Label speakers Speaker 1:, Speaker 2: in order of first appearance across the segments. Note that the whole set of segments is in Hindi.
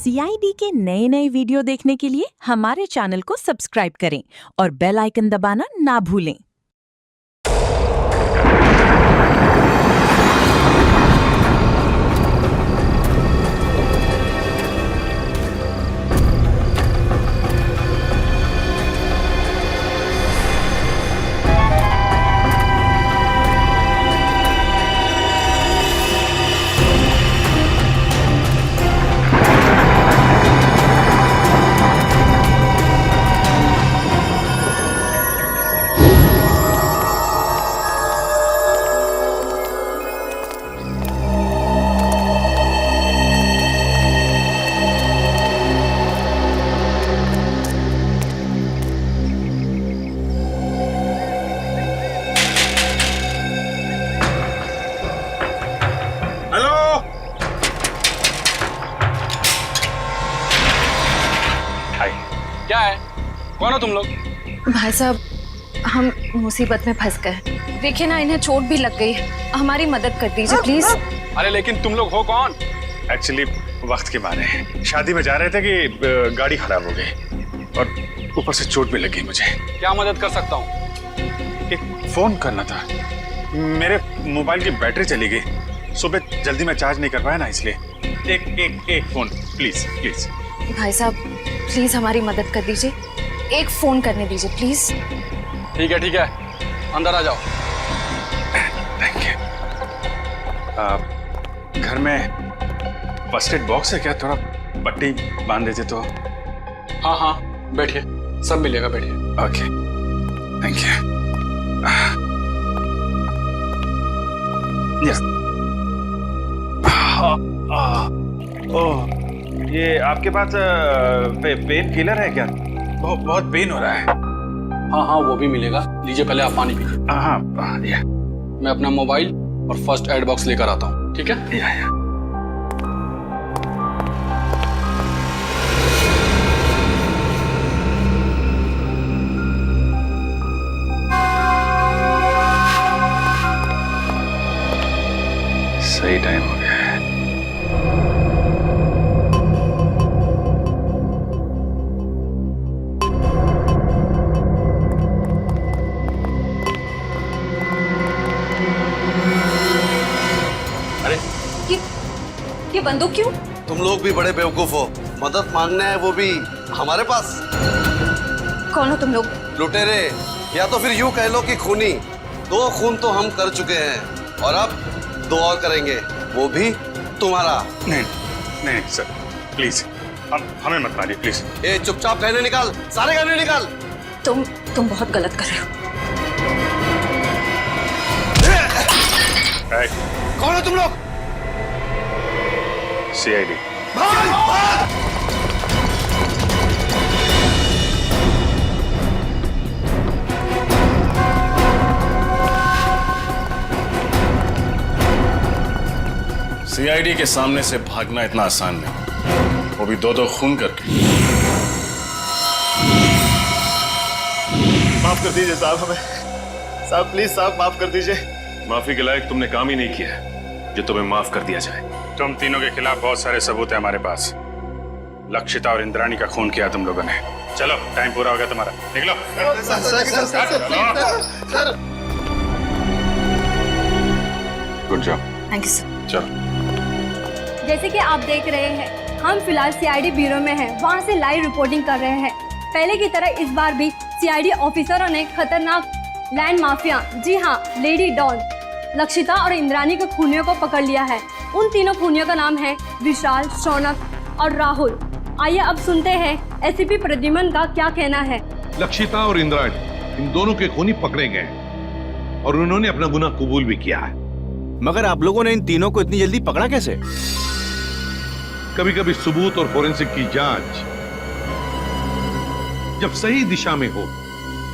Speaker 1: CID के नए नए वीडियो देखने के लिए हमारे चैनल को सब्सक्राइब करें और बेल आइकन दबाना ना भूलें।
Speaker 2: क्या है? कौन हो तुम लोग?
Speaker 3: भाई साहब, हम मुसीबत में फंस गए। देखिए ना, इन्हें चोट भी लग गई है। हमारी मदद कर दीजिए प्लीज।
Speaker 2: अरे लेकिन तुम लोग हो कौन?
Speaker 4: एक्चुअली वक्त के मारे शादी में जा रहे थे कि गाड़ी खराब हो गई और ऊपर से चोट भी लगी मुझे।
Speaker 2: क्या मदद कर सकता हूँ?
Speaker 4: एक फोन करना था, मेरे मोबाइल की बैटरी चली गई। सुबह जल्दी में चार्ज नहीं कर पाया ना, इसलिए एक फोन प्लीज प्लीज।
Speaker 3: भाई साहब प्लीज हमारी मदद कर दीजिए, एक फोन करने दीजिए प्लीज।
Speaker 2: ठीक है, अंदर आ जाओ।
Speaker 4: Thank you. घर में फर्स्ट एड बॉक्स है क्या? थोड़ा पट्टी बांध देते तो।
Speaker 2: हाँ, बैठिए, सब मिलेगा, बैठिए।
Speaker 4: Okay, thank you. यस। ओह, ये आपके पास पेन किलर है क्या? बहुत पेन हो रहा है।
Speaker 2: हाँ, वो भी मिलेगा। लीजिए, पहले आप पानी पीजिए।
Speaker 4: हाँ, या।
Speaker 2: मैं अपना मोबाइल और फर्स्ट एड बॉक्स लेकर आता हूँ, ठीक है?
Speaker 4: या। सही टाइम हो गया है।
Speaker 3: ये बंदूक क्यों?
Speaker 5: तुम लोग भी बड़े बेवकूफ हो। मदद मांगना है, वो भी हमारे पास।
Speaker 3: कौन हो तुम लोग?
Speaker 5: लुटेरे, या तो फिर यूं कह लो कि खूनी। 2 खून तो हम कर चुके हैं और अब 2 और करेंगे, वो भी तुम्हारा।
Speaker 4: नहीं सर, प्लीज हमें मत मारिए प्लीज।
Speaker 5: ए, चुपचाप गहने निकाल, सारे गहने निकाल।
Speaker 3: तुम बहुत गलत कर रहे हो।
Speaker 5: कौन हो तुम लोग?
Speaker 4: CID।
Speaker 6: CID के सामने से भागना इतना आसान नहीं, वो भी 2-2 खून करके।
Speaker 7: माफ कर दीजिए साहब, हमें साहब, प्लीज साहब माफ कर दीजिए।
Speaker 6: माफी के लायक तुमने काम ही नहीं किया जो तुम्हें माफ कर दिया जाए।
Speaker 4: तुम तीनों के खिलाफ बहुत सारे सबूत है हमारे पास। लक्षिता और इंद्राणी का खून किया तुम लोगों ने। चलो, टाइम पूरा हो गया तुम्हारा, निकलो। Good job.
Speaker 3: Thank you sir.
Speaker 4: चलो।
Speaker 8: जैसे कि आप देख रहे हैं, हम फिलहाल CID ब्यूरो में हैं, वहाँ से लाइव रिपोर्टिंग कर रहे हैं। पहले की तरह इस बार भी CID ऑफिसरों ने खतरनाक लैंड माफिया, जी हाँ, लेडी डॉन लक्षिता और इंद्राणी के खूनियों को पकड़ लिया है। उन तीनों खूनियों का नाम है विशाल, शौनक और राहुल। आइए अब सुनते हैं SCP प्रद्युमन का क्या कहना है।
Speaker 9: लक्षिता और इंद्राणी, इन दोनों के खूनी पकड़े गए और उन्होंने अपना गुनाह कबूल भी किया है।
Speaker 10: मगर आप लोगों ने इन तीनों को इतनी जल्दी पकड़ा कैसे?
Speaker 9: कभी कभी सबूत और फोरेंसिक की जांच जब सही दिशा में हो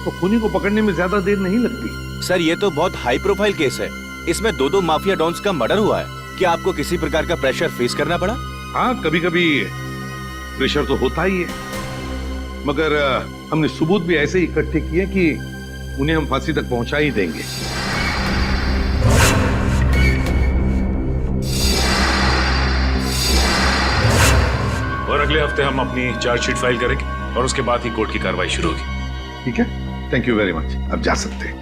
Speaker 9: तो खूनी को पकड़ने में ज्यादा देर नहीं लगती।
Speaker 10: सर, ये तो बहुत हाई प्रोफाइल केस है। इसमें 2 माफिया डॉन्स का मर्डर हुआ है। क्या आपको किसी प्रकार का प्रेशर फेस करना पड़ा?
Speaker 9: हाँ, कभी कभी प्रेशर तो होता ही है, मगर हमने सबूत भी ऐसे इकट्ठे किए कि उन्हें हम फांसी तक पहुंचा ही देंगे।
Speaker 6: और
Speaker 4: अगले हफ्ते हम अपनी चार्जशीट फाइल करेंगे और उसके बाद ही कोर्ट की कार्रवाई शुरू होगी।
Speaker 9: ठीक है, थैंक यू वेरी मच, अब जा सकते हैं।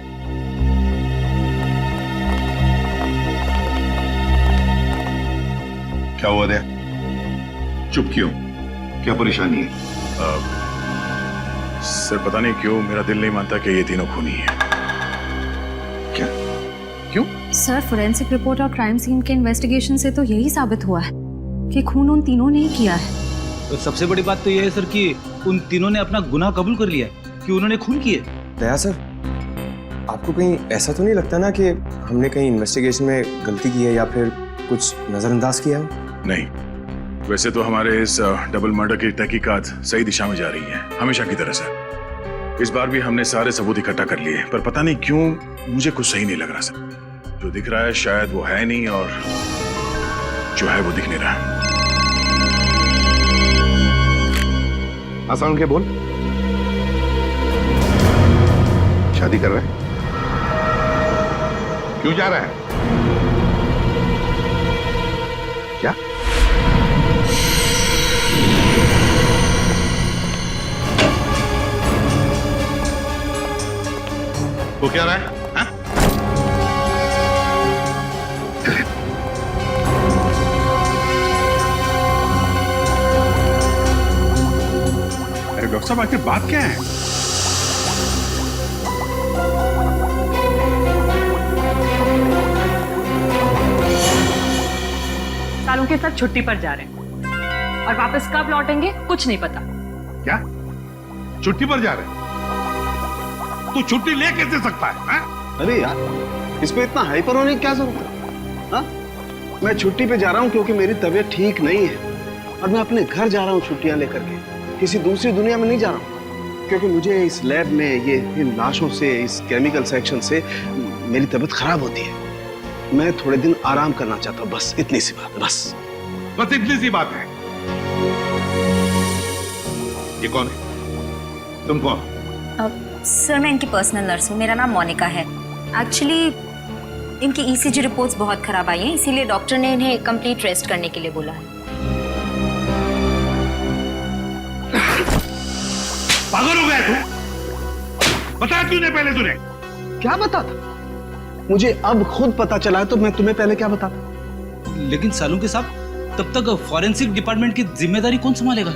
Speaker 9: क्या हुआ दया? चुप क्यों? क्या परेशानी है?
Speaker 4: सर पता नहीं क्यों मेरा दिल नहीं मानता कि ये तीनों खूनी हैं।
Speaker 9: क्या? क्यों?
Speaker 3: सर फोरेंसिक रिपोर्ट और क्राइम सीन के इन्वेस्टिगेशन से तो यही साबित हुआ है कि खून उन तीनों ने ही किया है।
Speaker 11: तो सबसे बड़ी बात तो ये है सर कि उन तीनों ने अपना गुनाह कबूल कर लिया कि उन्होंने खून किए।
Speaker 7: दया सर, आपको कहीं ऐसा तो नहीं लगता ना कि हमने कहीं इन्वेस्टिगेशन में गलती की है या फिर कुछ नजरअंदाज किया है?
Speaker 4: नहीं, वैसे तो हमारे इस डबल मर्डर की तहकीकात सही दिशा में जा रही है, हमेशा की तरह से। इस बार भी हमने सारे सबूत इकट्ठा कर लिए, पर पता नहीं क्यों मुझे कुछ सही नहीं लग रहा सर। जो दिख रहा है शायद वो है नहीं, और जो है वो दिख नहीं रहा।
Speaker 9: आसान के बोल। शादी कर रहा है? क्यों जा रहा है? क्या? वो क्या रहा है? हाँ?
Speaker 4: अरे डॉक्टर साहब, आखिर बात क्या है?
Speaker 1: सालों के साथ छुट्टी पर जा रहे हैं और वापस कब लौटेंगे कुछ नहीं पता।
Speaker 9: क्या? छुट्टी पर जा रहे हैं? तू छुट्टी ले कैसे सकता है? हाँ?
Speaker 7: अरे यार, इस पे इतना हाइपर होने की क्या जरूरत है? हाँ? मैं छुट्टी पे जा रहा हूँ क्योंकि मेरी तबीयत ठीक नहीं है और मैं अपने घर जा रहा हूँ छुट्टियां लेकर के, किसी दूसरी दुनिया में नहीं जा रहा हूँ। क्योंकि मुझे इस लैब में ये इन लाशों से, इस केमिकल सेक्शन से मेरी तबीयत खराब होती है। मैं थोड़े दिन आराम करना चाहता हूँ, बस इतनी सी बात है। बस
Speaker 9: इतनी सी बात है। ये कौन है? तुम कौन?
Speaker 3: सर मैं इनकी पर्सनल नर्स हूँ, मेरा नाम मोनिका है। एक्चुअली इनकी ईसीजी रिपोर्ट्स बहुत खराब आई हैं, इसीलिए डॉक्टर ने इन्हें कंप्लीट रेस्ट करने के लिए बोला है।
Speaker 9: पागल हो गया तू? बता क्यों नहीं पहले तूने?
Speaker 7: क्या बताता? मुझे अब खुद पता चला है तो मैं तुम्हें पहले क्या बताता?
Speaker 11: लेकिन सालों के साथ तब तक फॉरेंसिक डिपार्टमेंट की जिम्मेदारी कौन संभालेगा?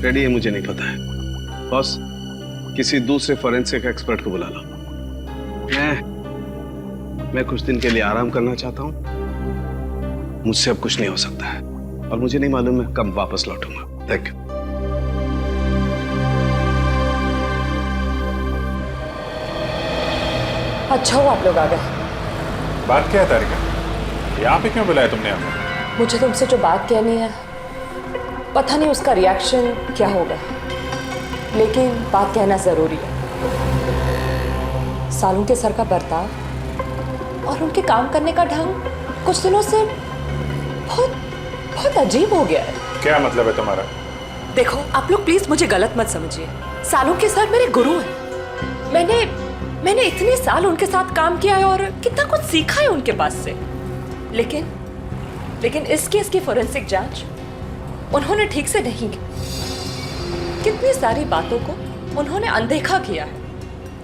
Speaker 7: रेडी है, मुझे नहीं पता है। बॉस, किसी दूसरे फॉरेंसिक एक्सपर्ट को बुला लो। मैं कुछ दिन के लिए आराम करना चाहता हूं। मुझसे अब कुछ नहीं हो सकता है और मुझे नहीं मालूम मैं कब वापस लौटूंगा। Thank you.
Speaker 1: अच्छा हुआ आप लोग आ गए।
Speaker 4: बात क्या है तारिका? यहाँ पे क्यों बुलाया तुमने हमें?
Speaker 1: मुझे तुमसे जो बात कहनी है, पता नहीं उसका रिएक्शन क्या होगा, लेकिन बात कहना जरूरी है। सालों के सर का बर्ताव और उनके काम करने का ढंग कुछ दिनों से बहुत बहुत अजीब हो गया है।
Speaker 4: क्या मतलब है तुम्हारा?
Speaker 1: देखो आप लोग प्लीज मुझे गलत मत समझिए। सालों के सर मेरे गुरु हैं। मैंने इतने साल उनके साथ काम किया है और कितना कुछ सीखा है उनके पास से, लेकिन इस केस की फोरेंसिक जांच उन्होंने ठीक से नहीं की। कितनी सारी बातों को उन्होंने अनदेखा किया है,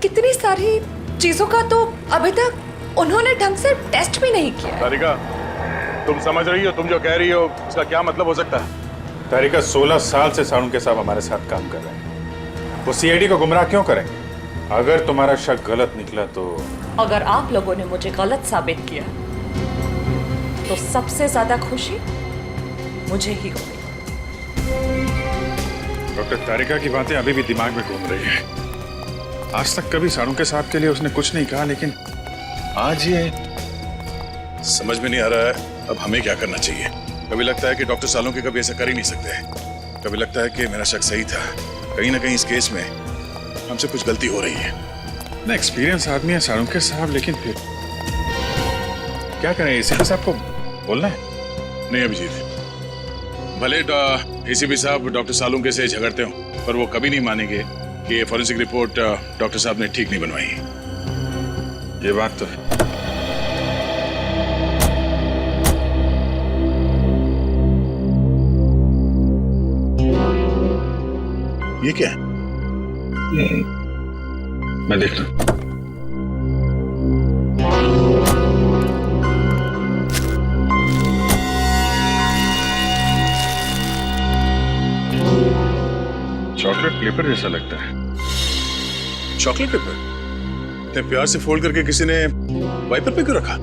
Speaker 1: कितनी सारी चीजों का तो अभी तक उन्होंने ढंग से टेस्ट भी नहीं किया।
Speaker 4: तारिका, तुम समझ रही हो तुम जो कह रही हो उसका क्या मतलब हो सकता है? तारिका, 16 साल से सालुन के साहब हमारे साथ काम कर रहे हैं, वो सीआईडी को गुमराह क्यों करेंगे? अगर तुम्हारा शक गलत निकला तो?
Speaker 1: अगर आप लोगों ने मुझे गलत साबित किया तो सबसे ज्यादा खुशी मुझे ही होगी।
Speaker 4: डॉक्टर, तारिका की बातें अभी भी दिमाग में घूम रही है। आज तक कभी सालुन के साहब के लिए उसने कुछ नहीं कहा, लेकिन आज ये समझ में नहीं आ रहा है अब हमें क्या करना चाहिए। कभी लगता है कि डॉक्टर सालों के कभी ऐसा कर ही नहीं सकते, कभी लगता है कि मेरा शक सही था। कहीं ना कहीं इस केस में हमसे कुछ गलती हो रही है। ना एक्सपीरियंस आदमी है सालों के साहब, लेकिन फिर क्या करें? एसीपी साहब को बोलना है? नहीं अभिजीत, भले एसीपी साहब डॉक्टर सालुंके के से झगड़ते हो, पर वो कभी नहीं मानेंगे कि ये फॉरेंसिक रिपोर्ट डॉक्टर साहब ने ठीक नहीं बनवाई। ये बात तो है। ये क्या है? मैं देखता हूं। चॉकलेट पेपर जैसा लगता है। चॉकलेट पेपर इतने प्यार से फोल्ड करके किसी ने वाइपर पे क्यों रखा?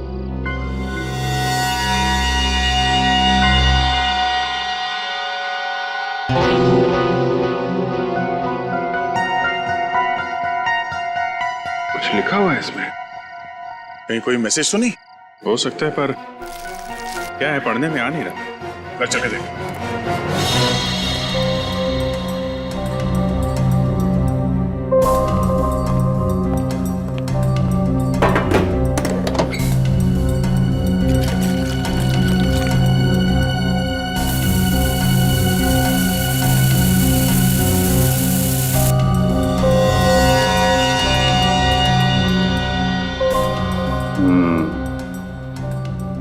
Speaker 4: कुछ लिखा हुआ है इसमें, कहीं कोई मैसेज तो नहीं हो सकता है, पर क्या है पढ़ने में आ नहीं रहा। कर चले देख।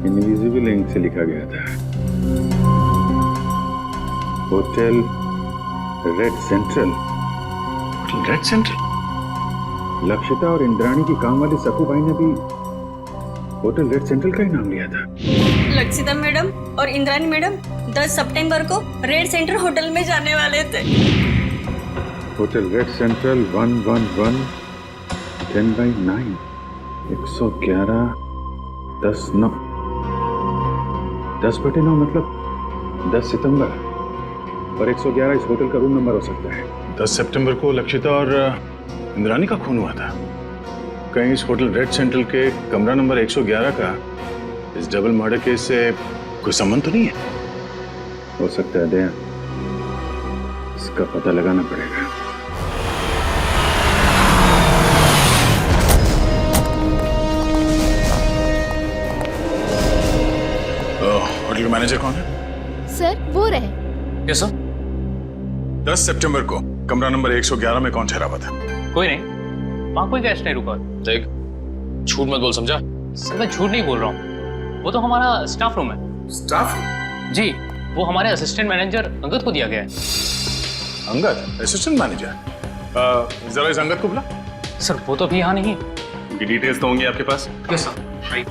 Speaker 4: इनविजिबल इंक से लिखा गया था, hotel red central. Hotel red central? Lakshita और इंद्राणी की काम वाली सकू भाई ने भी होटल रेड सेंट्रल का ही नाम लिया था।
Speaker 12: लक्षिता मैडम और इंद्राणी मैडम 10 सितंबर को रेड सेंट्रल होटल में जाने वाले थे।
Speaker 4: होटल रेड सेंट्रल 111 10/9 111 10/9 10/9 मतलब 10 सितंबर, और 111 इस होटल का रूम नंबर हो सकता है। 10 सितंबर को लक्षिता और इंद्राणी का खून हुआ था। कहीं इस होटल रेड सेंट्रल के कमरा नंबर 111 का इस डबल मर्डर केस से कोई संबंध तो नहीं है? हो सकता है दया, इसका पता लगाना पड़ेगा। होटल का मैनेजर कौन है?
Speaker 13: सर वो रहे।
Speaker 2: कैसा?
Speaker 4: 10 सितंबर को कमरा नंबर 111 में कौन ठहरा हुआ था?
Speaker 14: कोई नहीं, वहां कोई गेस्ट नहीं रुका।
Speaker 2: देख, झूठ मत बोल, समझा?
Speaker 14: सर मैं झूठ नहीं बोल रहा हूँ, वो तो हमारा स्टाफ रूम है।
Speaker 4: स्टाफ?
Speaker 14: जी, वो हमारे असिस्टेंट मैनेजर अंगद को दिया गया है।
Speaker 4: अंगद? Assistant manager? जरा इस अंगद को बुला।
Speaker 14: सर वो तो अभी यहाँ नहीं।
Speaker 4: उनकी डिटेल्स तो होंगी आपके पास?
Speaker 14: Yes sir, right.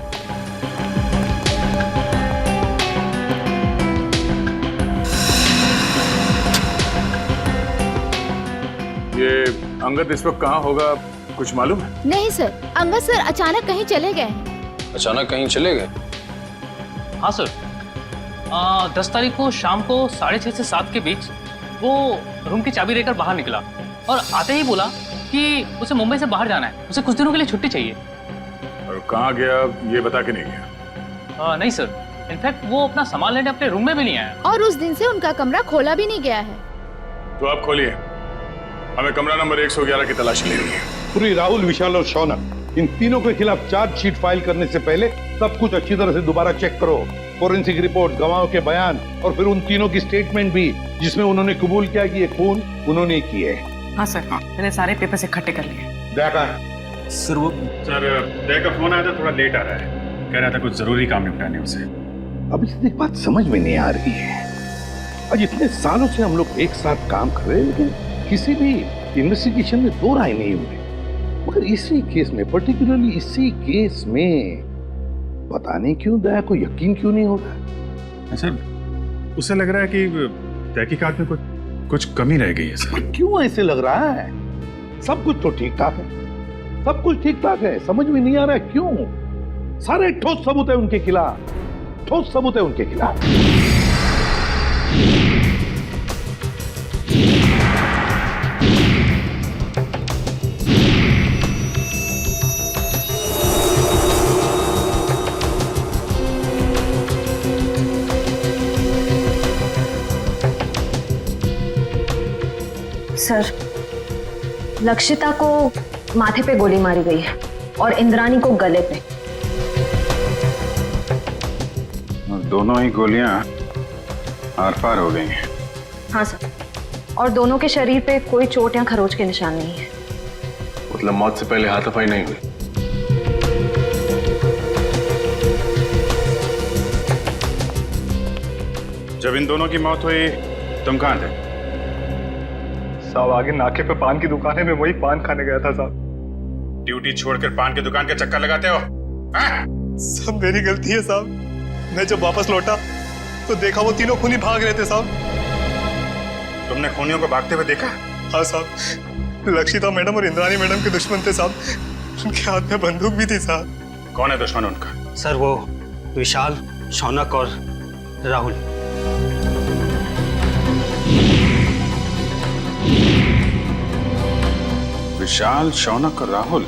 Speaker 4: ये अंगद इस वक्त कहाँ होगा, कुछ मालूम है?
Speaker 13: नहीं सर, अंगद सर अचानक कहीं चले गए हैं।
Speaker 2: अचानक कहीं चले गए?
Speaker 14: हाँ सर, 10 तारीख को शाम को 6:30 से 7 के बीच वो रूम की चाबी लेकर बाहर निकला और आते ही बोला कि उसे मुंबई से बाहर जाना है, उसे कुछ दिनों के लिए छुट्टी चाहिए।
Speaker 4: और कहाँ गया ये बता के नहीं गया?
Speaker 14: नहीं सर, इनफैक्ट वो अपना सामान लेने अपने रूम में भी नहीं आया।
Speaker 13: और उस दिन से उनका कमरा खोला भी नहीं गया है।
Speaker 4: तो आप खोलिए, हमें कमरा नंबर 111 की तलाशी लेनी है।
Speaker 9: पूरी राहुल, विशाल और शौनक, इन तीनों के खिलाफ चार्जशीट फाइल करने से पहले सब कुछ अच्छी तरह से दोबारा चेक करो। फोरेंसिक रिपोर्ट, गवाहों के बयान और फिर उन तीनों की स्टेटमेंट भी, जिसमें उन्होंने कबूल किया कि ये खून उन्होंने किए।
Speaker 15: हाँ सर, मैंने सारे पेपर्स इकट्ठे कर लिए।
Speaker 9: देखा
Speaker 4: सर, वो दया का फोन आया था, थोड़ा लेट आ रहा है, कह रहा था कुछ जरूरी काम निपटाने उसे।
Speaker 9: अब इसमें एक बात समझ में नहीं आ रही है, आज इतने सालों से हम लोग एक साथ काम कर रहे हैं, लेकिन किसी भी इन्वेस्टिगेशन में दो राय नहीं हुए। मगर इसी केस में, पर्टिकुलरली इसी केस में, पता नहीं क्यों दया को यकीन क्यों नहीं होता।
Speaker 4: सर, उसे लग रहा है कि तहकीकात में कुछ कमी रह गई है सर।
Speaker 9: क्यों ऐसे लग रहा है? सब कुछ तो ठीक ठाक है, सब कुछ ठीक ठाक है, समझ में नहीं आ रहा है क्यों? सारे ठोस सबूत है उनके खिलाफ, ठोस सबूत है उनके खिलाफ।
Speaker 3: सर, लक्षिता को माथे पे गोली मारी गई है और इंद्राणी को गले पे।
Speaker 4: दोनों ही गोलियां आर पार हो गई हैं।
Speaker 3: हाँ सर, और दोनों के शरीर पे कोई चोट या खरोच के निशान नहीं है।
Speaker 2: मतलब मौत से पहले हाथापाई नहीं हुई?
Speaker 4: जब इन दोनों की मौत हुई तुम कहाँ थे? साहब आगे नाके पे पान की दुकान है, मैं वही पान खाने गया था साहब। ड्यूटी छोड़कर पान की दुकान के चक्कर लगाते हो?
Speaker 16: सब मेरी गलती है साहब। मैं जब वापस लौटा तो देखा वो तीनों खूनी भाग रहे थे साहब।
Speaker 4: तुमने खूनियों को भागते हुए देखा?
Speaker 16: हाँ साहब, लक्षिता मैडम और इंद्रानी मैडम के दुश्मन थे साहब। उनके हाथ में बंदूक भी थी साहब।
Speaker 4: कौन है दुश्मन उनका?
Speaker 17: सर वो विशाल, शौनक और राहुल।
Speaker 4: विशाल, शौनक और राहुल,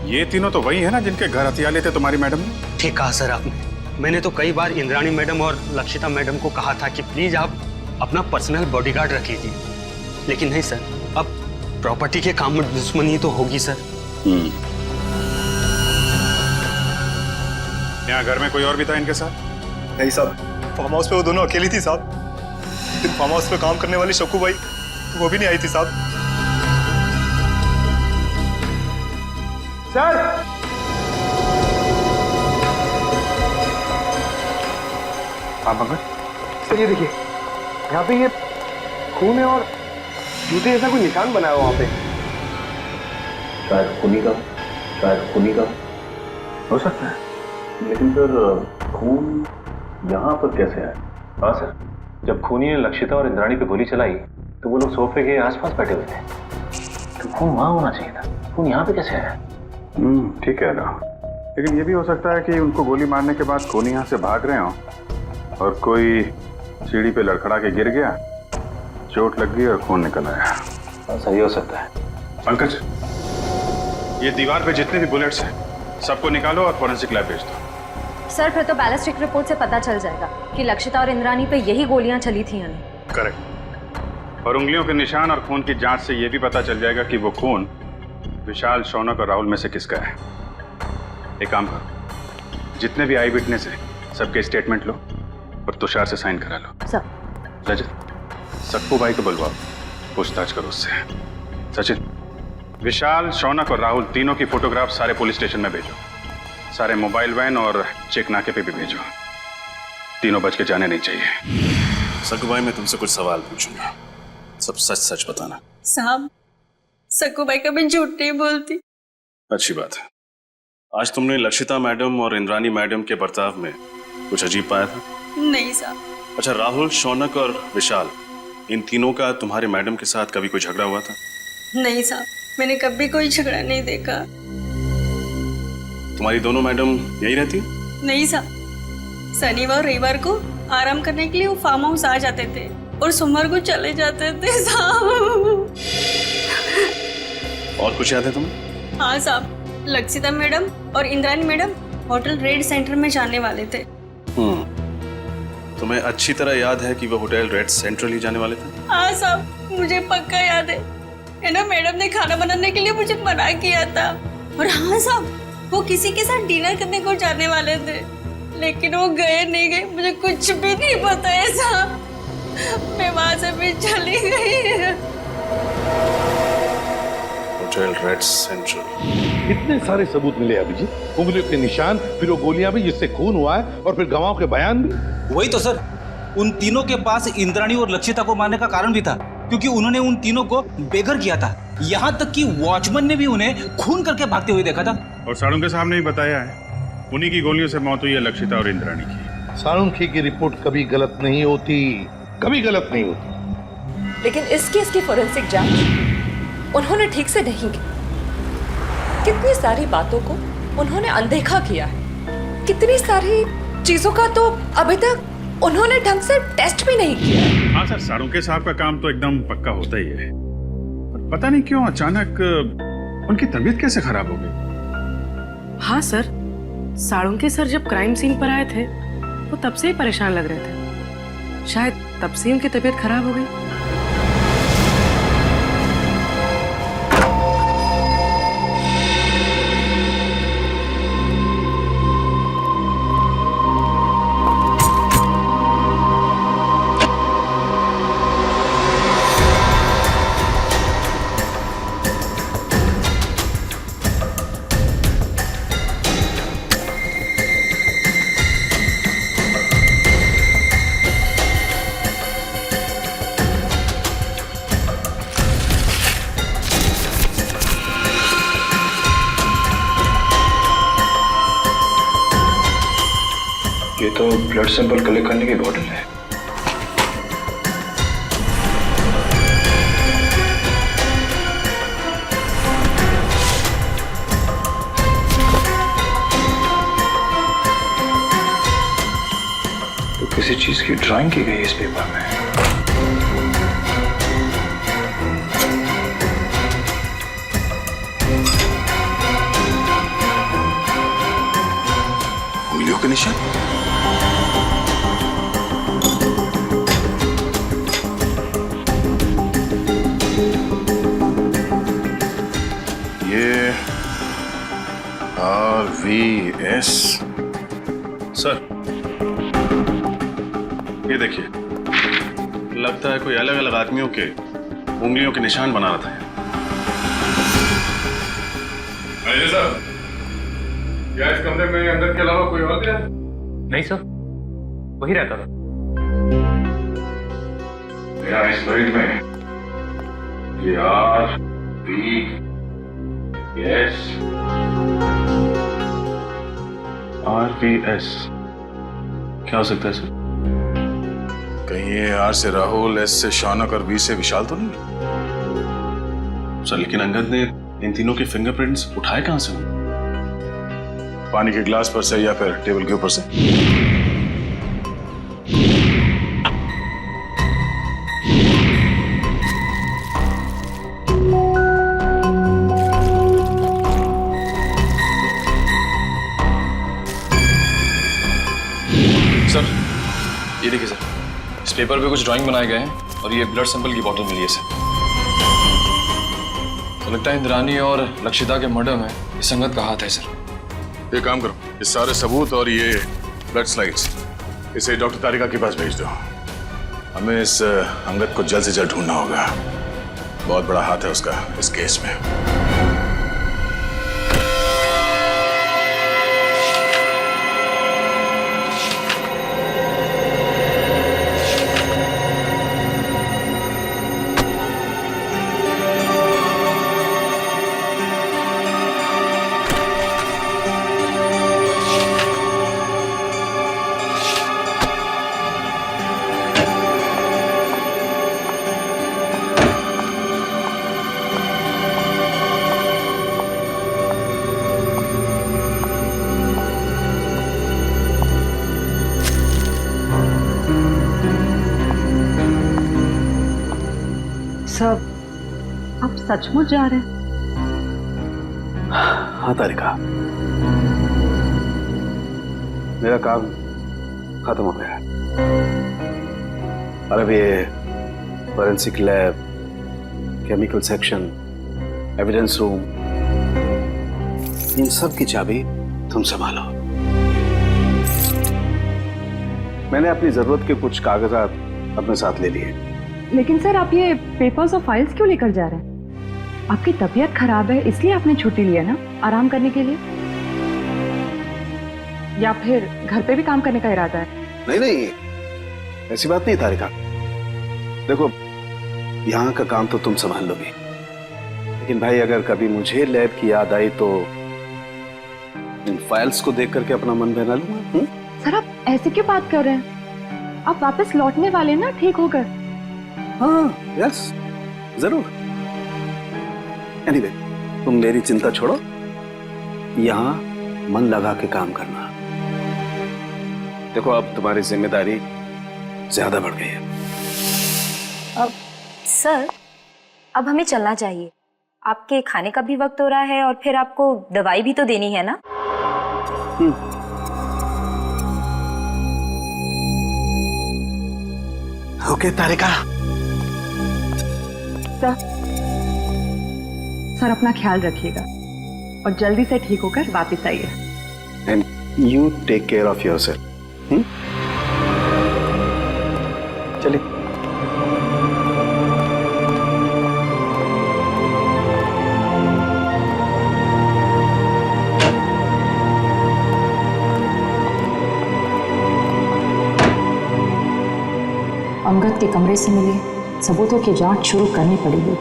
Speaker 4: ये तीनों तो वही है ना जिनके घर हथियार लेते तुम्हारी मैडम ने?
Speaker 17: ठीक कहा सर आपने। मैंने तो कई बार इंद्राणी मैडम और लक्षिता मैडम को कहा था कि प्लीज आप अपना पर्सनल बॉडीगार्ड रख लीजिए, लेकिन नहीं सर, अब प्रॉपर्टी के काम में दुश्मनी तो होगी सर।
Speaker 4: यहाँ घर में कोई और भी था इनके साथ?
Speaker 16: नहीं साहब, फार्म हाउस पे वो दोनों अकेली थी साहब। लेकिन फार्म हाउस पे काम करने वाली शक्कू भाई वो भी नहीं आई थी साहब।
Speaker 7: सर
Speaker 4: हाँ पंकज,
Speaker 7: सर ये देखिए, यहाँ पे ये खून है और जूते जैसा कोई निशान बना है वहां पे।
Speaker 9: शायद खूनी का हो सकता है, लेकिन सर खून यहाँ पर कैसे आया?
Speaker 18: हाँ सर, जब खूनी ने लक्षिता और इंद्राणी पे गोली चलाई तो वो लोग सोफे के आसपास बैठे हुए थे, तो खून वहां होना चाहिए था। खून यहाँ पे कैसे आया?
Speaker 4: ठीक है ना, लेकिन ये भी हो सकता है कि उनको गोली मारने के बाद खूनी यहाँ से भाग रहे हो और कोई सीढ़ी पे लड़खड़ा के गिर गया, चोट लग गई और खून निकल आया।
Speaker 18: सही हो सकता है।
Speaker 4: पंकज, ये दीवार पे जितने भी बुलेट्स हैं सबको निकालो और फोरेंसिक लैब भेज दो।
Speaker 3: सर फिर तो बैलिस्टिक रिपोर्ट से पता चल जाएगा कि लक्षिता और इंद्राणी पे यही गोलियां चली थी।
Speaker 4: करेक्ट। और उंगलियों के निशान और खून की जांच से यह भी पता चल जाएगा कि वो खून विशाल, शौनक और राहुल में से किसका है। एक काम करो, जितने भी आई विटनेस है सबके स्टेटमेंट लो और तुषार से साइन करा लो।
Speaker 3: सर।
Speaker 4: रजत, सक्कू भाई को बुलवाओ, पूछताछ करो उससे। सचिन, विशाल, शौनक और राहुल तीनों की फोटोग्राफ सारे पुलिस स्टेशन में भेजो। सारे मोबाइल वैन और चेक नाके पे भी भेजो। तीनों बच के जाने नहीं चाहिए।
Speaker 6: सक्कू भाई, मैं तुमसे कुछ सवाल पूछूंगा, सब सच सच बताना।
Speaker 12: साहब, सक्कू भाई कभी झूठ नहीं बोलती।
Speaker 6: अच्छी बात है। आज तुमने लक्षिता मैडम और इंद्राणी मैडम के बर्ताव में कुछ अजीब पाया था?
Speaker 12: नहीं साहब।
Speaker 6: अच्छा, राहुल, शौनक और विशाल, इन तीनों का तुम्हारे मैडम के साथ कभी कोई झगड़ा हुआ था?
Speaker 12: नहीं साहब, मैंने कभी कोई झगड़ा नहीं देखा।
Speaker 6: तुम्हारी दोनों मैडम यही रहती?
Speaker 12: नहीं साहब, शनिवार रविवार को आराम करने के लिए वो फार्म हाउस आ जाते थे और सोमवार को चले जाते थे साहब।
Speaker 6: और कुछ याद है तुम्हें?
Speaker 12: हाँ साहब, लक्षिता मैडम और Indrani madam hotel red centre में जाने वाले थे।
Speaker 6: तुम्हें अच्छी तरह याद है कि वो होटल रेड सेंट्रल ही जाने वाले थे?
Speaker 12: हाँ साहब, मुझे पक्का याद है ना, मैडम ने खाना बनाने के लिए मुझे मना किया था। और हाँ साहब, वो किसी के साथ डिनर करने को जाने वाले थे, लेकिन वो गए नहीं गए मुझे कुछ भी नहीं पता है साहब। मैं वहां से भी चली गई।
Speaker 6: Hotel red central.
Speaker 9: इतने सारे सबूत मिले अभिजीत, उंगलियों के निशान, फिर वो गोलियां भी जिससे खून हुआ है, और फिर गवाहों के बयान भी।
Speaker 11: वही तो सर, उन तीनों के पास इंद्राणी और लक्षिता को मारने का कारण भी था, क्योंकि उन्होंने उन तीनों को बेघर किया था। यहाँ तक कि वॉचमैन ने भी उन्हें खून करके भागते हुए देखा था।
Speaker 4: और साळुंखे साहब ने भी बताया है, उन्हीं की गोलियों से मौत हुई है लक्षिता और इंद्राणी की।
Speaker 9: साळुंखे की रिपोर्ट कभी गलत नहीं होती, कभी गलत नहीं होती।
Speaker 1: लेकिन इस केस की फोरेंसिक जांच उन्होंने ठीक से नहीं की। कितनी सारी बातों को उन्होंने अनदेखा किया है, कितनी सारी चीजों का तो अभी तक उन्होंने ढंग से टेस्ट भी नहीं किया।
Speaker 4: हाँ सर, साळुंखे साहब का काम तो एकदम पक्का होता ही है, पर पता नहीं क्यों अचानक उनकी तबीयत कैसे खराब हो गई।
Speaker 15: हाँ सर, साळुंखे सर जब क्राइम सीन पर आए थे वो तब से ही परेशान लग रहे थे, शायद तब से उनकी तबीयत खराब हो गई।
Speaker 9: तो ब्लड सैंपल कलेक्ट करने की बॉटल है। तो किसी चीज की ड्राइंग की गई इस पेपर में।
Speaker 4: उंगलियों के निशान। ये RVS।
Speaker 6: सर, ये देखिए, लगता है कोई अलग अलग आदमियों के उंगलियों के निशान बना रहा था।
Speaker 4: साहब, क्या इस कमरे में अंदर के अलावा कोई और गया?
Speaker 14: नहीं सर, वही रहता था।
Speaker 9: मेरा इस मरीज में ये
Speaker 6: RVS क्या हो सकता है सर?
Speaker 4: कहीं ये R से राहुल, S से शौनक और V से विशाल तो नहीं?
Speaker 6: सर, लेकिन अंगद ने इन तीनों के फिंगरप्रिंट्स उठाए कहां से?
Speaker 4: पानी के गिलास पर से या फिर टेबल के ऊपर से?
Speaker 2: सर, ये देखिए सर, इस पेपर पे कुछ ड्राइंग बनाए गए हैं और ये ब्लड सैंपल की बॉटल मिली है सर। तो लगता है इंद्रानी और लक्षिता के मर्डर में ये संगत का हाथ है सर।
Speaker 4: ये काम करो, ये सारे सबूत और ये ब्लड स्लाइड्स इसे डॉक्टर तारिका के पास भेज दो। हमें इस अंगद को जल्द से जल्द ढूंढना होगा। बहुत बड़ा हाथ है उसका इस केस में।
Speaker 15: सब आप सचमुच जा रहे हैं?
Speaker 7: हाँ तारिका, मेरा काम खत्म हो गया है। और अब ये forensic lab, chemical section, evidence room, इन सब की चाबी तुम संभालो। मैंने अपनी जरूरत के कुछ कागजात अपने साथ ले लिए।
Speaker 1: लेकिन सर, आप ये पेपर्स और फाइल्स क्यों लेकर जा रहे हैं? आपकी तबीयत खराब है इसलिए आपने छुट्टी लिया ना, आराम करने के लिए? या फिर घर पे भी काम करने का इरादा है?
Speaker 7: नहीं नहीं, ऐसी बात नहीं तारिका। देखो, यहाँ का काम तो तुम संभाल लोगी, लेकिन भाई अगर कभी मुझे लैब की याद आई तो इन फाइल्स को देख करके अपना मन बहला लूंगा।
Speaker 1: सर, आप ऐसे क्यों बात कर रहे हैं? आप वापस लौटने वाले ना ठीक होकर।
Speaker 7: हाँ, यस, जरूर। एनीवे, तुम मेरी चिंता छोड़ो, यहाँ मन लगा के काम करना। देखो, अब तुम्हारी जिम्मेदारी ज्यादा बढ़ गई है।
Speaker 3: अब सर, अब हमें चलना चाहिए। आपके खाने का भी वक्त हो रहा है और फिर आपको दवाई भी तो देनी है ना।
Speaker 7: ओके तारिका।
Speaker 1: सर, अपना ख्याल रखिएगा और जल्दी से ठीक होकर वापस आइए।
Speaker 7: And you take care of yourself. चलिए।
Speaker 19: अंगद के कमरे से मिले सबूतों की जांच शुरू करनी पड़ेगी।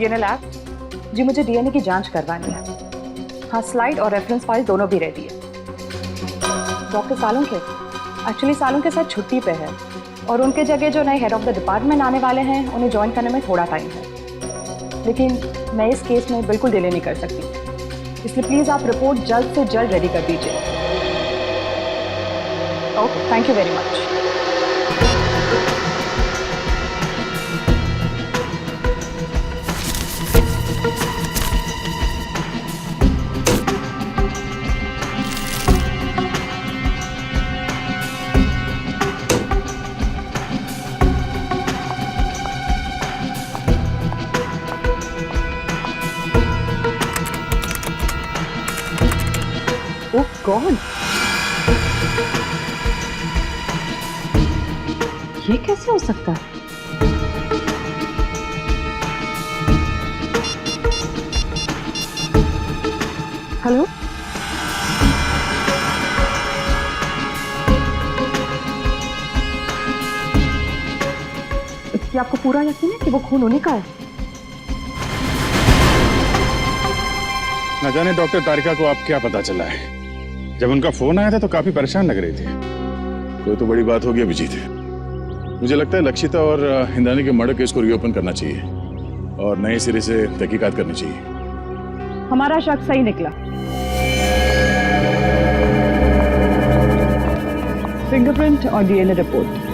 Speaker 1: DNA lab. जी मुझे डीएनए की जांच करवानी है। हाँ, स्लाइड और रेफरेंस फाइल दोनों भी रेडी है। डॉक्टर सालुंके एक्चुअली सालुंके साथ छुट्टी पे है और उनके जगह जो नए हेड ऑफ द डिपार्टमेंट आने वाले हैं उन्हें ज्वाइन करने में थोड़ा टाइम है, लेकिन मैं इस केस में बिल्कुल डिले नहीं कर सकती, इसलिए प्लीज़ आप रिपोर्ट जल्द से जल्द रेडी कर दीजिए। Okay, thank you very much. Oh God, ये कैसे हो सकता है? हेलो, क्या आपको पूरा यकीन है कि वो खून उन्हीं का है?
Speaker 4: न जाने डॉक्टर तारिका को आप क्या पता चला है। जब उनका फोन आया था तो काफी परेशान लग रही थी। कोई तो बड़ी बात होगी अभिजीत। मुझे लगता है लक्षिता और इंद्राणी के मर्डर केस को रीओपन करना चाहिए और नए सिरे से तहकीकात करनी चाहिए।
Speaker 1: हमारा शक सही निकला। फिंगरप्रिंट और डीएनए रिपोर्ट।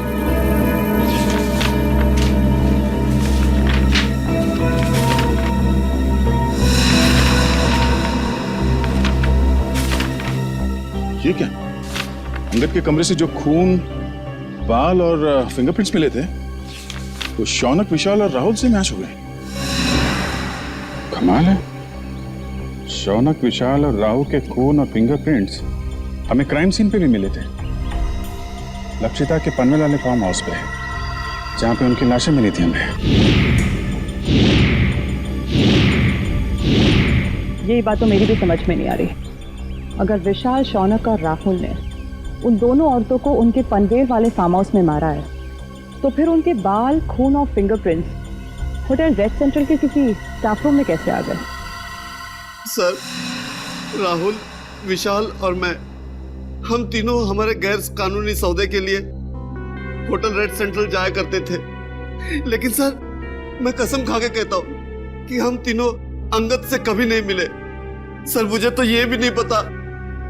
Speaker 4: ये क्या? अंगद के कमरे से जो खून, बाल और फिंगरप्रिंट्स मिले थे तो शौनक, विशाल और राहुल से मैच हो गए। कमाल है, शौनक, विशाल और राहुल के खून और फिंगरप्रिंट्स हमें क्राइम सीन पे भी मिले थे, लक्षिता के पनवेल वाले फार्म हाउस पे, जहां पे उनकी लाशें मिली थी हमें।
Speaker 1: यही बात तो मेरी भी समझ में नहीं आ रही। अगर विशाल, शौनक और राहुल ने उन दोनों औरतों को उनके पनवेल वाले फार्म हाउस में मारा है, तो फिर उनके बाल, खून और फिंगरप्रिंट्स होटल रेड सेंट्रल के किसी स्टाफ रूम में कैसे आ गए?
Speaker 5: सर, राहुल, विशाल और मैं, हम तीनों हमारे गैर कानूनी सौदे के लिए होटल रेड सेंट्रल जाया करते थे। लेकिन सर, मैं कसम खा के कहता हूँ कि हम तीनों अंगद से कभी नहीं मिले। सर, मुझे तो ये भी नहीं पता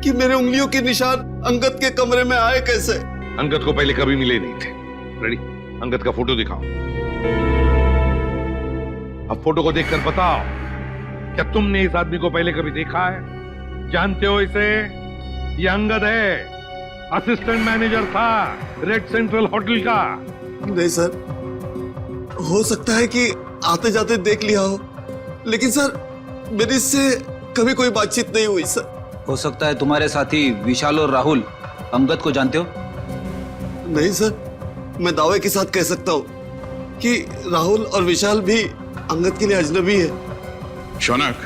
Speaker 5: कि मेरे उंगलियों के निशान अंगद के कमरे में आए कैसे।
Speaker 9: अंगद को पहले कभी मिले नहीं थे। रेडी, अंगद का फोटो दिखाओ। अब फोटो को देखकर बताओ, क्या तुमने इस आदमी को पहले कभी देखा है? जानते हो इसे? ये अंगद है, असिस्टेंट मैनेजर था रेड सेंट्रल होटल का।
Speaker 5: नहीं सर, हो सकता है कि आते जाते देख लिया हो, लेकिन सर मेरी इससे कभी कोई बातचीत नहीं हुई सर।
Speaker 11: हो सकता है तुम्हारे साथी विशाल और राहुल अंगद को जानते हो?
Speaker 5: नहीं सर, मैं दावे के साथ कह सकता हूँ कि राहुल और विशाल भी अंगद के लिए अजनबी है।
Speaker 4: शौनक,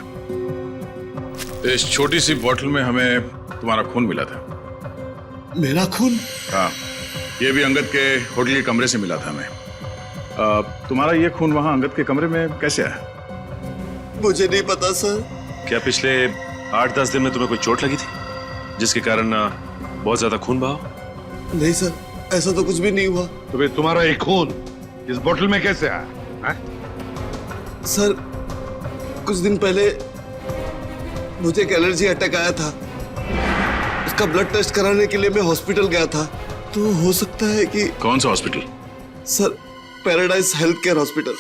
Speaker 4: इस छोटी सी बोतल में हमें तुम्हारा खून मिला था।
Speaker 5: मेरा खून?
Speaker 4: हाँ, ये भी अंगद के होटल के कमरे से मिला था हमें। तुम्हारा ये खून वहां अंगद के कमरे में कैसे आया?
Speaker 5: मुझे नहीं पता सर।
Speaker 6: क्या पिछले 8-10 दिन में तुम्हें कोई चोट लगी थी जिसके कारण बहुत ज्यादा खून बहा?
Speaker 5: नहीं सर, ऐसा तो कुछ भी नहीं हुआ।
Speaker 9: तो फिर तुम्हारा एक खून इस बोतल में कैसे आया?
Speaker 5: सर, कुछ दिन पहले मुझे एक एलर्जी अटैक आया था। उसका ब्लड टेस्ट कराने के लिए मैं हॉस्पिटल गया था। तो हो सकता है कि...
Speaker 4: कौन सा hospital?
Speaker 5: Sir, paradise health care hospital.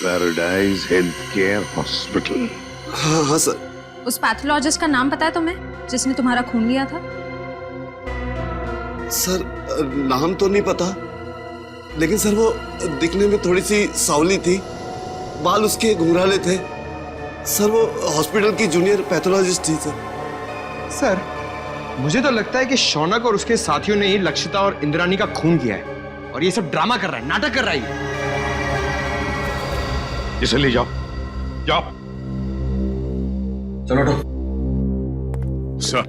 Speaker 9: Paradise health care hospital?
Speaker 5: हाँ हाँ सर।
Speaker 3: उस पैथोलॉजिस्ट का नाम पता है तुम्हें जिसने तुम्हारा खून लिया था?
Speaker 5: सर, नाम तो नहीं पता, लेकिन सर वो दिखने में थोड़ी सी सावली थी, बाल उसके घुंघराले थे। सर, वो हॉस्पिटल की जूनियर पैथोलॉजिस्ट थी सर।
Speaker 20: सर, मुझे तो लगता है कि शौनक और उसके साथियों ने ही लक्षिता और इंद्राणी का खून किया है और ये सब ड्रामा कर रहा है, नाटक कर रहा है।
Speaker 9: इसे ले जाओ, जाओ।
Speaker 2: चलो
Speaker 4: सर,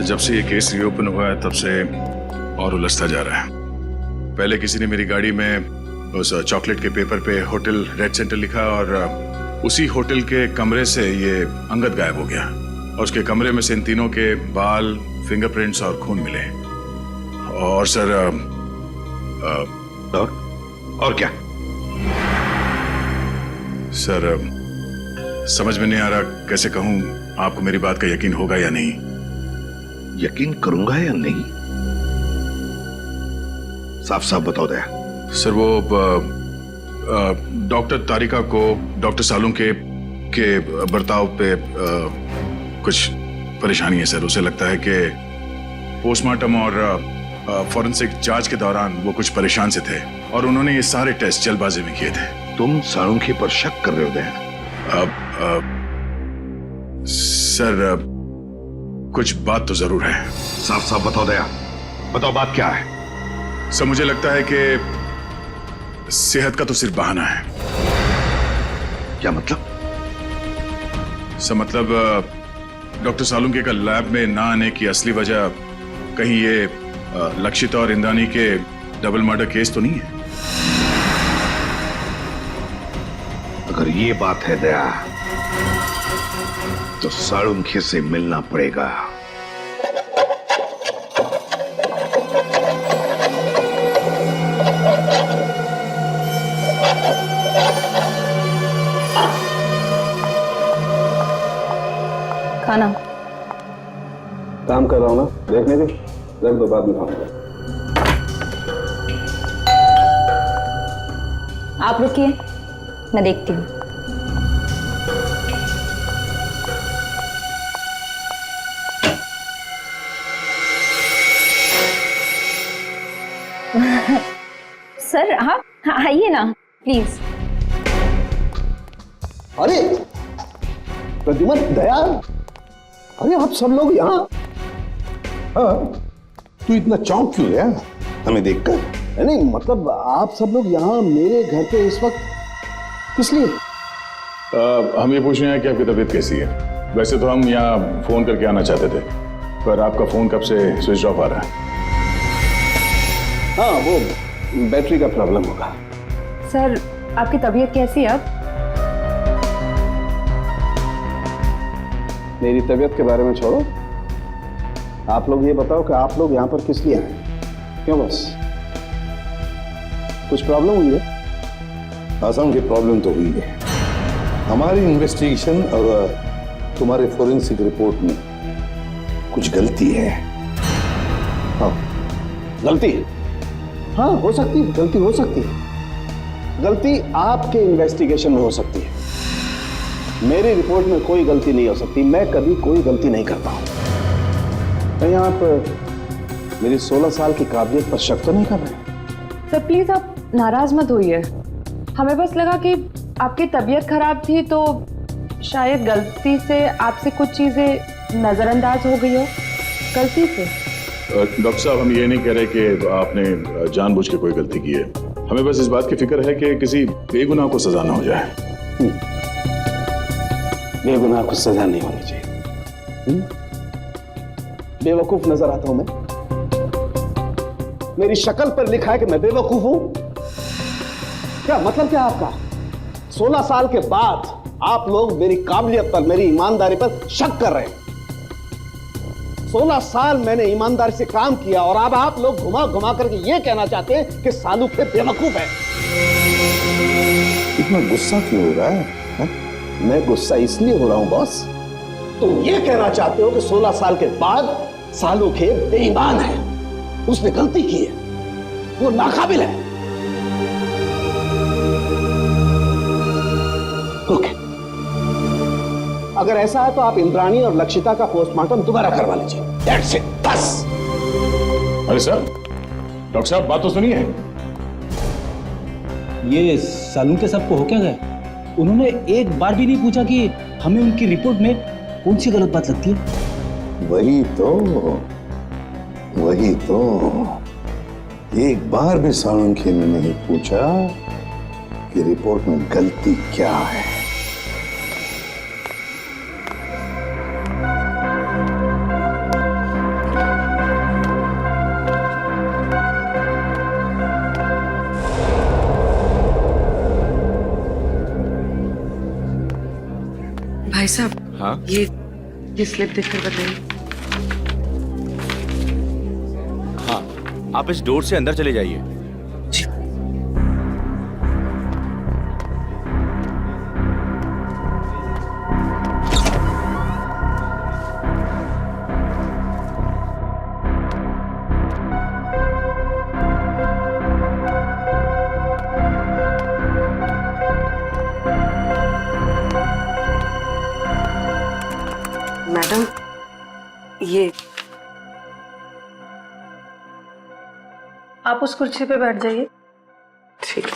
Speaker 4: जब से ये केस रीओपन हुआ है तब से और उलझता जा रहा है। पहले किसी ने मेरी गाड़ी में उस चॉकलेट के पेपर पे होटल रेड सेंटर लिखा और उसी होटल के कमरे से ये अंगद गायब हो गया और उसके कमरे में से इन तीनों के बाल, फिंगरप्रिंट्स और खून मिले। और सर
Speaker 9: और क्या?
Speaker 4: सर समझ में नहीं आ रहा कैसे कहूं आपको मेरी बात का यकीन होगा या नहीं।
Speaker 9: यकीन करूंगा या नहीं? साफ साफ बताओ दया।
Speaker 4: सर वो डॉक्टर तारिका को डॉक्टर सालुम के बर्ताव पे कुछ परेशानी है सर। उसे लगता है कि पोस्टमार्टम और फॉरेंसिक जांच के दौरान वो कुछ परेशान से थे और उन्होंने ये सारे टेस्ट जल्दबाजी में किए थे।
Speaker 9: तुम साळुंखे पर शक कर रहे हो दया?
Speaker 4: सर कुछ बात तो जरूर है।
Speaker 9: साफ साफ बताओ दया, बताओ बात क्या है?
Speaker 4: सर मुझे लगता है कि सेहत का तो सिर्फ बहाना है।
Speaker 9: क्या मतलब?
Speaker 4: सर मतलब डॉक्टर सालुंखे का लैब में ना आने की असली वजह कहीं ये लक्षिता और इंद्रानी के डबल मर्डर केस तो नहीं है?
Speaker 9: अगर ये बात है दया तो साळुंखे से मिलना पड़ेगा।
Speaker 3: खाना
Speaker 7: काम कर रहा हूं ना, देखने दे, रख दो, बाद में खाऊंगा।
Speaker 3: आप रुकिए, मैं देखती हूँ। सर हाँ आइए ना प्लीज।
Speaker 7: अरे प्रद्युमन, दया, अरे आप सब लोग यहाँ?
Speaker 9: हाँ, तू इतना चौंक क्यों गया हमें देखकर?
Speaker 7: नहीं मतलब आप सब लोग यहाँ मेरे घर पे इस वक्त किस लिए?
Speaker 4: हम ये पूछ रहे हैं कि आपकी तबीयत कैसी है। वैसे तो हम यहाँ फोन करके आना चाहते थे पर आपका फोन कब से स्विच ऑफ आ रहा है।
Speaker 7: हाँ वो बैटरी का प्रॉब्लम होगा।
Speaker 3: सर आपकी तबीयत कैसी है अब?
Speaker 7: मेरी तबीयत के बारे में छोड़ो, आप लोग ये बताओ कि आप लोग यहाँ पर किस लिए आए? क्यों बस कुछ प्रॉब्लम हुई है?
Speaker 9: आसाम की प्रॉब्लम तो हुई है। हमारी इन्वेस्टिगेशन और तुम्हारे फोरेंसिक रिपोर्ट में कुछ गलती है।
Speaker 7: हाँ गलती? हाँ हो सकती है, गलती हो सकती है। गलती आपके इन्वेस्टिगेशन में हो सकती है, मेरी रिपोर्ट में कोई गलती नहीं हो सकती। मैं कभी कोई गलती नहीं करता हूं। कहीं आप मेरी 16 साल की काबिलियत पर शक तो नहीं कर रहे?
Speaker 1: सर प्लीज आप नाराज मत होइए। हमें बस लगा कि आपकी तबीयत खराब थी तो शायद गलती से आपसे कुछ चीजें नजरअंदाज हो गई हो, गलती से।
Speaker 4: डॉक्टर साहब हम ये नहीं कह रहे कि आपने जानबूझ के कोई गलती की है। हमें बस इस बात की फिक्र है कि किसी बेगुनाह को सजा ना हो जाए।
Speaker 7: बेगुनाह को सजा नहीं होनी चाहिए। बेवकूफ नजर आता हूं मैं? मेरी शक्ल पर लिखा है कि मैं बेवकूफ हूं? क्या मतलब क्या आपका? 16 साल के बाद आप लोग मेरी काबिलियत पर, मेरी ईमानदारी पर शक कर रहे हैं। 16 साल मैंने ईमानदारी से काम किया और अब आप लोग घुमा घुमा करके ये कहना चाहते हैं कि सालुंखे बेवकूफ है।
Speaker 9: इतना गुस्सा क्यों हो रहा है?
Speaker 7: मैं गुस्सा इसलिए हो रहा हूं बॉस, तुम ये कहना चाहते हो कि 16 साल के बाद सालुंखे बेईमान है, उसने गलती की है, वो नाकाबिल है। ओके, अगर ऐसा है तो आप इंद्राणी और लक्षिता का पोस्टमार्टम दोबारा करवा लीजिए। That's it, बस।
Speaker 4: अरे सर, डॉक्टर साहब बात तो सुनिए।
Speaker 11: ये सालुंखे साहब को हो क्या गया? उन्होंने एक बार भी नहीं पूछा कि हमें उनकी रिपोर्ट में कौन सी गलत बात लगती है?
Speaker 9: वही तो एक बार भी साळुंखे ने नहीं पूछा कि रिपोर्ट में गलती क्या है।
Speaker 15: भाई साहब,
Speaker 10: हाँ
Speaker 15: ये स्लिप देखकर बताइए।
Speaker 10: हाँ, आप इस डोर से अंदर चले जाइए।
Speaker 15: मैडम, ये
Speaker 21: आप उस कुर्सी पे बैठ जाइए।
Speaker 15: ठीक है।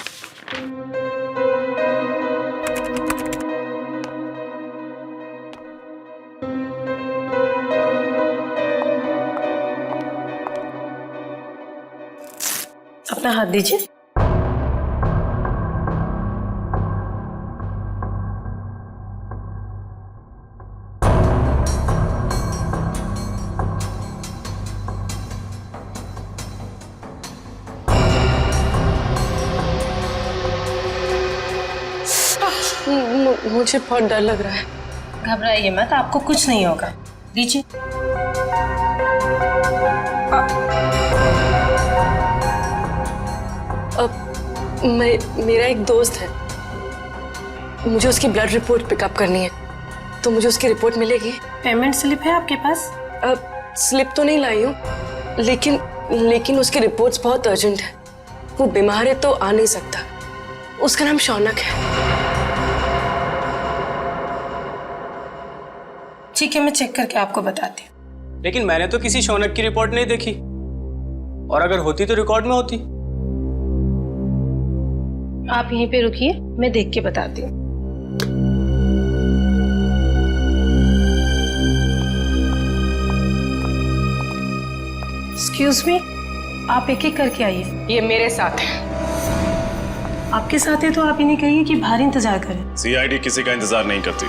Speaker 21: अपना हाथ दीजिए।
Speaker 15: मुझे बहुत डर लग रहा है।
Speaker 21: घबराइए मत, आपको कुछ नहीं होगा। दीजिए।
Speaker 15: मेरा एक दोस्त है, मुझे उसकी ब्लड रिपोर्ट पिकअप करनी है, तो मुझे उसकी रिपोर्ट मिलेगी?
Speaker 21: पेमेंट स्लिप है आपके पास?
Speaker 15: स्लिप तो नहीं लाई हूँ, लेकिन उसकी रिपोर्ट्स बहुत अर्जेंट है। वो बीमार है तो आ नहीं सकता। उसका नाम शौनक है।
Speaker 21: ठीक है, मैं चेक करके आपको बताती हूँ।
Speaker 17: लेकिन मैंने तो किसी शौनक की रिपोर्ट नहीं देखी, और अगर होती तो रिकॉर्ड में होती।
Speaker 21: आप यहीं पे रुकिए, मैं देख के बताती हूँ। एक्सक्यूज मी, आप एक एक करके आइए।
Speaker 15: ये मेरे साथ है।
Speaker 21: आपके साथ है तो आप इन्हें कहिए कि बाहर इंतजार करें।
Speaker 6: सीआईडी किसी का इंतजार नहीं करती।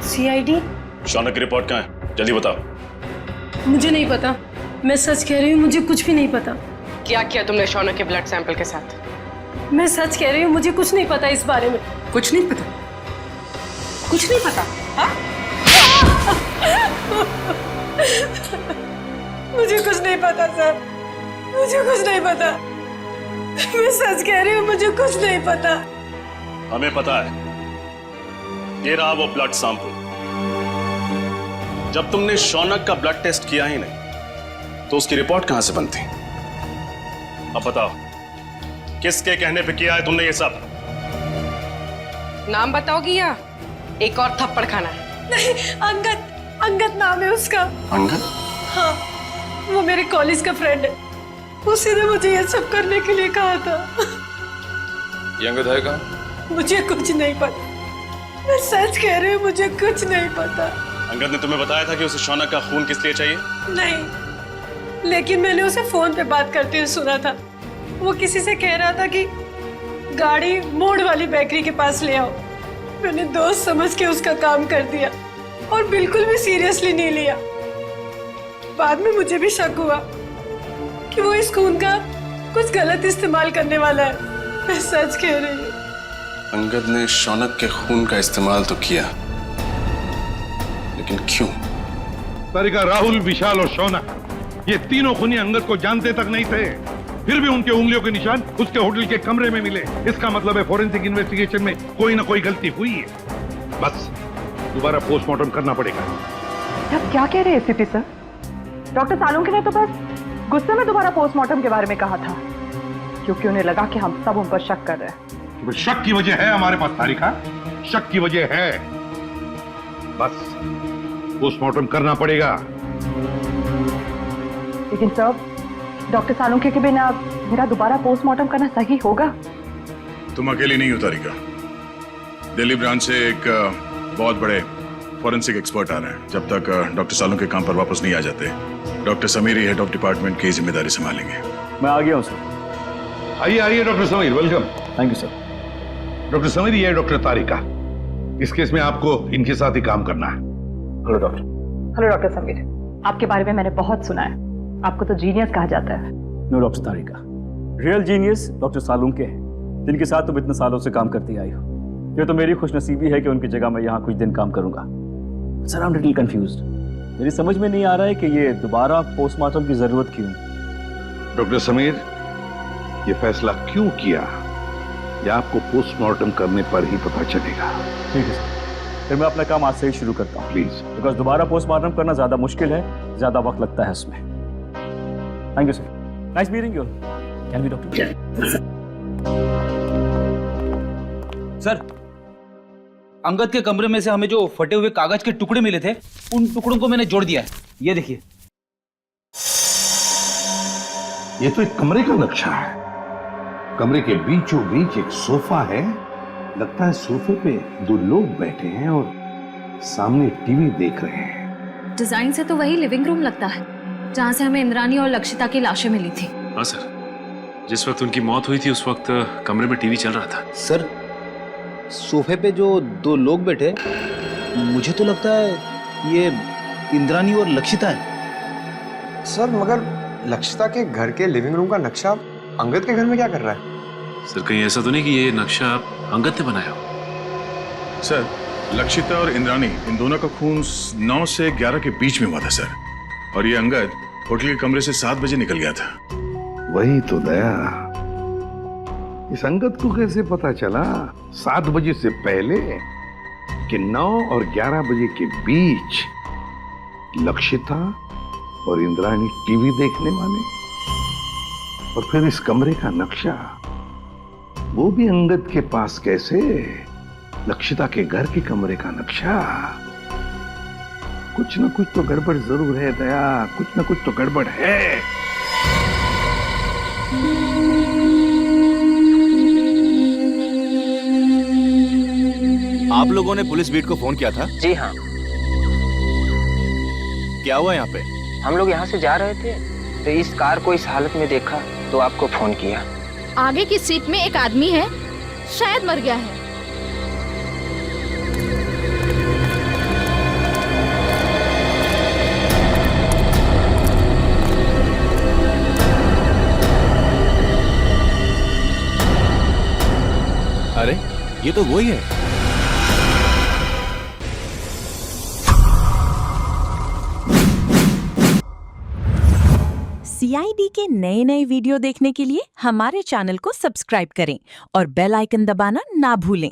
Speaker 21: सीआईडी?
Speaker 6: शौनक की रिपोर्ट कहाँ है? जल्दी बताओ।
Speaker 21: मुझे नहीं पता, मैं सच कह रही हूँ, मुझे कुछ भी नहीं पता।
Speaker 15: क्या किया तुमने शौनक के ब्लड सैंपल के साथ?
Speaker 21: मैं सच कह रही हूँ, मुझे कुछ नहीं पता इस बारे में।
Speaker 15: कुछ नहीं पता? कुछ नहीं पता?
Speaker 21: मुझे कुछ नहीं पता सर, मुझे कुछ नहीं पता। मैं सच कह रही हूँ, मुझे कुछ नहीं पता।
Speaker 6: हमें पता है। ये रहा वो ब्लड सैंपल। जब तुमने शौनक का ब्लड टेस्ट किया ही नहीं, तो उसकी रिपोर्ट कहां से बनती? अब बताओ, किसके कहने पे किया है तुमने ये सब?
Speaker 15: नाम बताओगी या एक और थप्पड़ खाना है?
Speaker 21: नहीं, अंगद नाम है उसका।
Speaker 6: अंगद?
Speaker 21: हाँ, वो मेरे कॉलेज का फ्रेंड है। उसी ने मुझे ये सब करने के लिए कहा था।
Speaker 2: ये अंगद है कहाँ?
Speaker 21: मुझे कुछ नहीं पता, मैं सच कह रही हूँ, मुझे कुछ नहीं पता।
Speaker 6: अंगद ने तुम्हें बताया था कि उसे शौनक का खून किस लिए चाहिए?
Speaker 21: नहीं, लेकिन मैंने उसे फोन पे बात करते हुए सुना था। वो किसी से कह रहा था कि गाड़ी मोड़ वाली बेकरी के पास ले आओ। मैंने दोस्त समझ के उसका काम कर दिया और बिल्कुल भी सीरियसली नहीं लिया। बाद में मुझे भी शक हुआ कि वो इस खून का कुछ गलत इस्तेमाल करने वाला है। मैं सच कह रही हूँ।
Speaker 6: अंगद ने शौनक के खून का इस्तेमाल तो किया, लेकिन क्यों?
Speaker 9: तारिका, राहुल, विशाल और शौनक, ये तीनों खूनी अंगद को जानते तक नहीं थे। फिर भी उनके उंगलियों के निशान उसके होटल के कमरे में मिले। इसका मतलब है फोरेंसिक इन्वेस्टिगेशन में कोई ना कोई गलती हुई है। बस दोबारा पोस्टमार्टम करना पड़ेगा।
Speaker 22: आप क्या कह रहे हैं एसीपी सर? डॉक्टर सालुंखे ने तो बस गुस्से में दोबारा पोस्टमार्टम के बारे में कहा था, क्योंकि उन्हें लगा कि हम सब उन पर शक कर रहे हैं।
Speaker 9: तो शक की वजह है हमारे पास तारिका, शक की वजह है। बस पोस्टमार्टम करना पड़ेगा।
Speaker 22: लेकिन सर, डॉक्टर सालुंखे के बिना मेरा दोबारा पोस्टमार्टम करना सही होगा?
Speaker 4: तुम अकेली नहीं हो तारिका। दिल्ली ब्रांच से एक बहुत बड़े फॉरेंसिक एक्सपर्ट आ रहे हैं। जब तक डॉक्टर सालुंखे काम पर वापस नहीं आ जाते, doctor Sameer head of department की जिम्मेदारी संभालेंगे।
Speaker 9: मैं आ गया हूं सर। आइए आइए doctor Sameer, welcome. Thank you sir. Doctor Sameer, ये है डॉक्टर तारिका। इस केस में आपको इनके साथ ही काम करना है। Hello doctor.
Speaker 22: Hello doctor Sameer, आपके बारे में मैंने बहुत सुना है। आपको तो जीनियस कहा जाता है।
Speaker 23: नो डॉक्टर तारिका, रियल जीनियस डॉक्टर सालुंखे हैं, जिनके साथ तुम इतने सालों से काम करती आई हो। ये तो मेरी खुशनसीबी है कि उनकी जगह मैं यहाँ कुछ दिन काम करूंगा। Sir I am little confused. मेरी समझ में नहीं आ रहा है कि ये दोबारा पोस्टमार्टम की जरूरत क्यों।
Speaker 9: डॉक्टर समीर, ये फैसला क्यों किया ये आपको पोस्टमार्टम करने पर ही पता चलेगा।
Speaker 23: ठीक है सर, फिर मैं अपना काम आज से ही शुरू करता हूँ
Speaker 9: प्लीज।
Speaker 23: बिकॉज दोबारा पोस्टमार्टम करना ज्यादा मुश्किल है, ज्यादा वक्त लगता है इसमें। Thank you sir, nice meeting you. Can be doctor.
Speaker 11: Sir, Angad के कमरे में से हमें जो फटे हुए कागज के टुकड़े मिले थे, उन टुकड़ों को मैंने जोड़ दिया है। ये देखिए।
Speaker 9: ये तो एक कमरे का नक्शा है। कमरे के बीचों बीच एक सोफा है। लगता है सोफे पे दो लोग बैठे हैं और सामने टीवी देख रहे हैं।
Speaker 3: डिजाइन से तो वही लिविंग रूम लगता है जहाँ से हमें इंद्राणी और लक्षिता की लाशें मिली थी।
Speaker 18: हाँ सर, जिस वक्त उनकी मौत हुई थी उस वक्त कमरे में टीवी चल रहा था।
Speaker 11: सर, सोफे पे जो दो लोग बैठे, मुझे तो लगता है ये इंद्राणी और लक्षिता है।
Speaker 20: सर मगर लक्षिता के घर के लिविंग रूम का नक्शा अंगद के घर में क्या कर रहा है?
Speaker 18: सर कहीं ऐसा तो नहीं कि ये नक्शा अंगद ने बनाया हो?
Speaker 4: सर, लक्षिता और इंद्राणी इन दोनों का खून 9 से 11 के बीच में हुआ था सर, और ये अंगद होटल के कमरे से 7 बजे निकल गया था।
Speaker 9: वही तो दया, इस अंगद को कैसे पता चला 7 बजे से पहले कि 9 और 11 बजे के बीच लक्षिता और इंद्राणी टीवी देखने वाले? और फिर इस कमरे का नक्शा वो भी अंगद के पास कैसे? लक्षिता के घर के कमरे का नक्शा। कुछ ना कुछ तो गड़बड़ जरूर है दया, कुछ ना कुछ तो गड़बड़ है।
Speaker 10: आप लोगों ने पुलिस बीट को फोन किया था?
Speaker 8: जी हाँ।
Speaker 10: क्या हुआ यहाँ पे?
Speaker 8: हम लोग यहाँ से जा रहे थे तो इस कार को इस हालत में देखा तो आपको फोन किया।
Speaker 13: आगे की सीट में एक आदमी है, शायद मर गया है।
Speaker 10: अरे ये तो वही है।
Speaker 16: CID के नए नए वीडियो देखने के लिए हमारे चैनल को सब्सक्राइब करें और बेल आइकन दबाना ना भूलें।